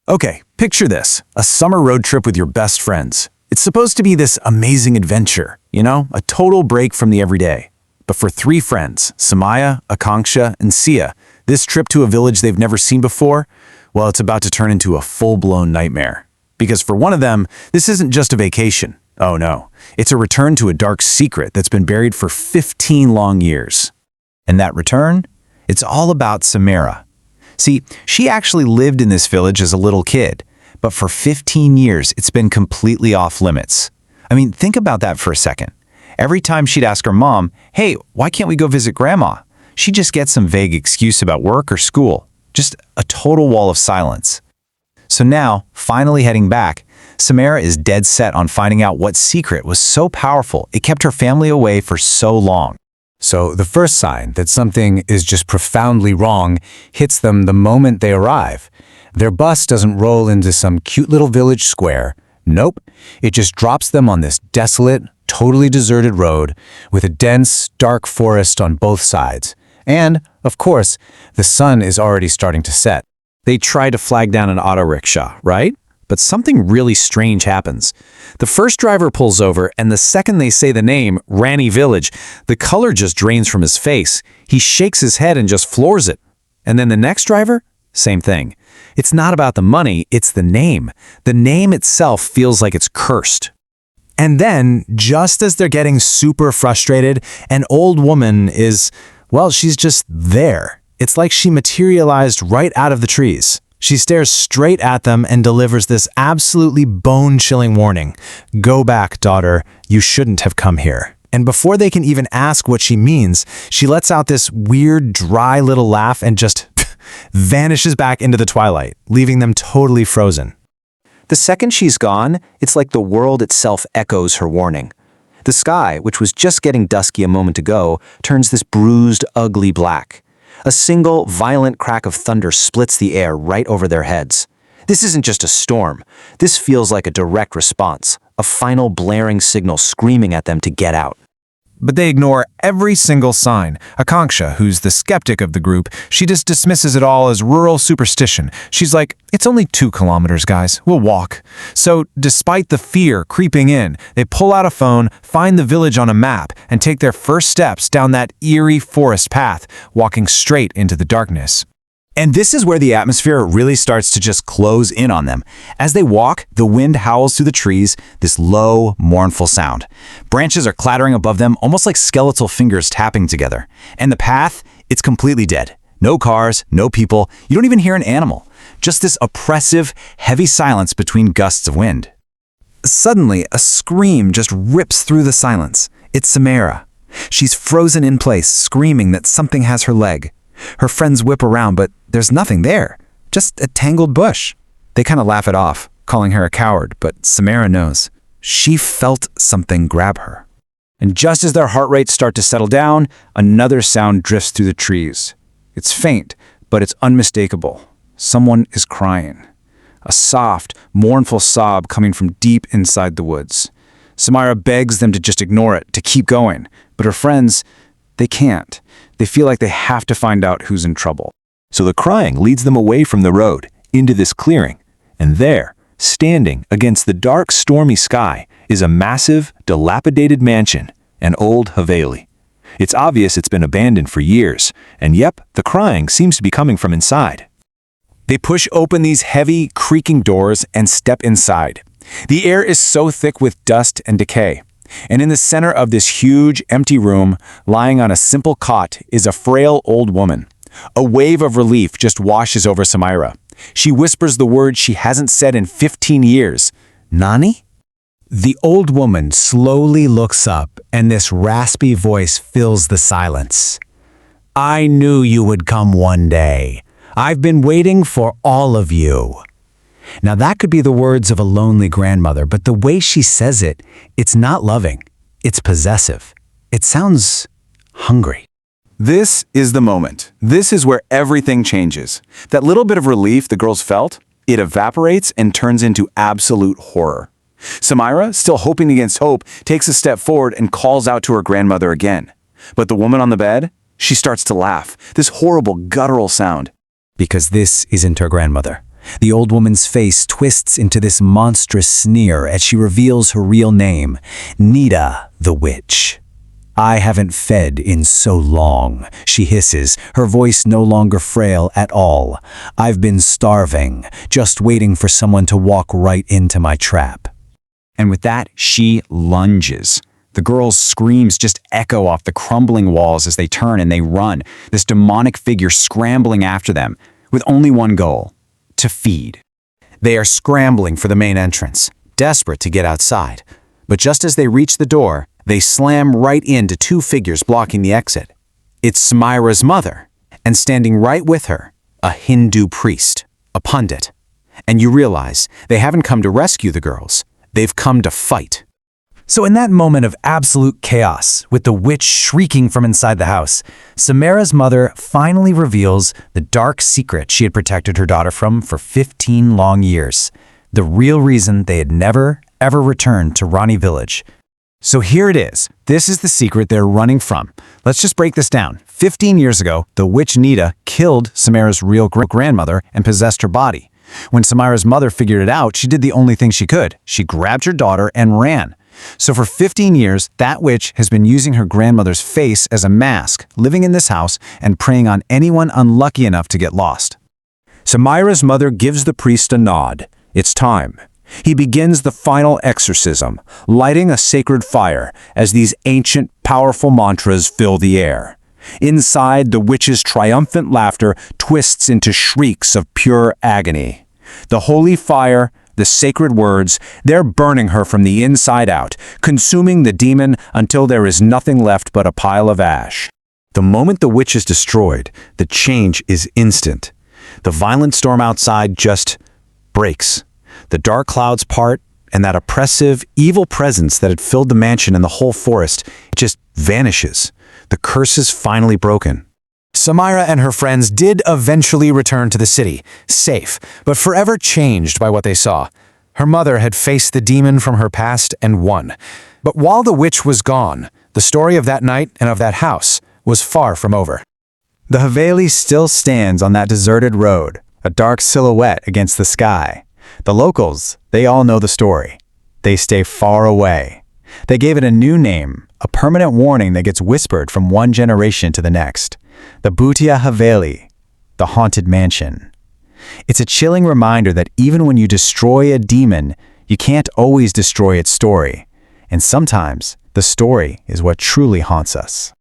Okay, picture this, a summer road trip with your best friends. It's supposed to be this amazing adventure, a total break from the everyday. But for three friends, Samaira, Akanksha, and Sia, this trip to a village they've never seen before, well, it's about to turn into a full-blown nightmare. Because for one of them, this isn't just a vacation. Oh no, it's a return to a dark secret that's been buried for 15 long years. And that return? It's all about Samaira. See, she actually lived in this village as a little kid, but for 15 years, it's been completely off limits. I mean, think about that for a second. Every time she'd ask her mom, hey, why can't we go visit grandma? She'd just get some vague excuse about work or school. Just a total wall of silence. So now, finally heading back, Samaira is dead set on finding out what secret was so powerful it kept her family away for so long. So the first sign that something is just profoundly wrong hits them the moment they arrive. Their bus doesn't roll into some cute little village square. Nope, it just drops them on this desolate, totally deserted road with a dense, dark forest on both sides. And, of course, the sun is already starting to set. They try to flag down an auto rickshaw, right? But something really strange happens. The first driver pulls over, and the second they say the name, Rani Village, the color just drains from his face. He shakes his head and just floors it. And then the next driver? Same thing. It's not about the money, it's the name. The name itself feels like it's cursed. And then, just as they're getting super frustrated, an old woman is, well, she's just there. It's like she materialized right out of the trees. She stares straight at them and delivers this absolutely bone-chilling warning. Go back, daughter. You shouldn't have come here. And before they can even ask what she means, she lets out this weird, dry little laugh and just vanishes back into the twilight, leaving them totally frozen. The second she's gone, it's like the world itself echoes her warning. The sky, which was just getting dusky a moment ago, turns this bruised, ugly black. A single, violent crack of thunder splits the air right over their heads. This isn't just a storm. This feels like a direct response, a final blaring signal screaming at them to get out. But they ignore every single sign. Akanksha, who's the skeptic of the group, she just dismisses it all as rural superstition. She's like, it's only 2 kilometers, guys. We'll walk. So, despite the fear creeping in, they pull out a phone, find the village on a map, and take their first steps down that eerie forest path, walking straight into the darkness. And this is where the atmosphere really starts to just close in on them. As they walk, the wind howls through the trees, this low, mournful sound. Branches are clattering above them, almost like skeletal fingers tapping together. And the path, it's completely dead. No cars, no people, you don't even hear an animal. Just this oppressive, heavy silence between gusts of wind. Suddenly, a scream just rips through the silence. It's Samaira. She's frozen in place, screaming that something has her leg. Her friends whip around, but there's nothing there. Just a tangled bush. They kind of laugh it off, calling her a coward, but Samaira knows. She felt something grab her. And just as their heart rates start to settle down, another sound drifts through the trees. It's faint, but it's unmistakable. Someone is crying. A soft, mournful sob coming from deep inside the woods. Samaira begs them to just ignore it, to keep going. But her friends, they can't. They feel like they have to find out who's in trouble. So the crying leads them away from the road, into this clearing. And there, standing against the dark, stormy sky, is a massive, dilapidated mansion, an old Haveli. It's obvious it's been abandoned for years, and yep, the crying seems to be coming from inside. They push open these heavy, creaking doors and step inside. The air is so thick with dust and decay. And in the center of this huge, empty room, lying on a simple cot, is a frail old woman. A wave of relief just washes over Samaira. She whispers the word she hasn't said in 15 years. Nani? The old woman slowly looks up, and this raspy voice fills the silence. I knew you would come one day. I've been waiting for all of you. Now that could be the words of a lonely grandmother, but the way she says it, it's not loving. It's possessive. It sounds hungry. This is the moment. This is where everything changes. That little bit of relief the girls felt, it evaporates and turns into absolute horror. Samaira, still hoping against hope, takes a step forward and calls out to her grandmother again. But the woman on the bed, she starts to laugh, this horrible guttural sound. Because this isn't her grandmother. The old woman's face twists into this monstrous sneer as she reveals her real name, Nita the Witch. "I haven't fed in so long," she hisses, her voice no longer frail at all. "I've been starving, just waiting for someone to walk right into my trap." And with that, she lunges. The girls' screams just echo off the crumbling walls as they turn and they run, this demonic figure scrambling after them, with only one goal: to feed. They are scrambling for the main entrance, desperate to get outside. But just as they reach the door, they slam right into two figures blocking the exit. It's Samaira's mother, and standing right with her, a Hindu priest, a pundit. And you realize they haven't come to rescue the girls, they've come to fight. So in that moment of absolute chaos, with the witch shrieking from inside the house, Samaira's mother finally reveals the dark secret she had protected her daughter from for 15 long years. The real reason they had never, ever returned to Rani Village. So here it is. This is the secret they're running from. Let's just break this down. 15 years ago, the witch Nita killed Samaira's real grandmother and possessed her body. When Samaira's mother figured it out, she did the only thing she could. She grabbed her daughter and ran. So for 15 years, that witch has been using her grandmother's face as a mask, living in this house and preying on anyone unlucky enough to get lost. Samaira's mother gives the priest a nod. It's time. He begins the final exorcism, lighting a sacred fire as these ancient, powerful mantras fill the air. Inside, the witch's triumphant laughter twists into shrieks of pure agony. The holy fire, the sacred words, they're burning her from the inside out, consuming the demon until there is nothing left but a pile of ash. The moment the witch is destroyed, the change is instant. The violent storm outside just breaks. The dark clouds part, and that oppressive, evil presence that had filled the mansion and the whole forest just vanishes. The curse is finally broken. Samaira and her friends did eventually return to the city, safe, but forever changed by what they saw. Her mother had faced the demon from her past and won. But while the witch was gone, the story of that night and of that house was far from over. The Haveli still stands on that deserted road, a dark silhouette against the sky. The locals, they all know the story. They stay far away. They gave it a new name, a permanent warning that gets whispered from one generation to the next. The Bhutia Haveli, the haunted mansion. It's a chilling reminder that even when you destroy a demon, you can't always destroy its story. And sometimes, the story is what truly haunts us.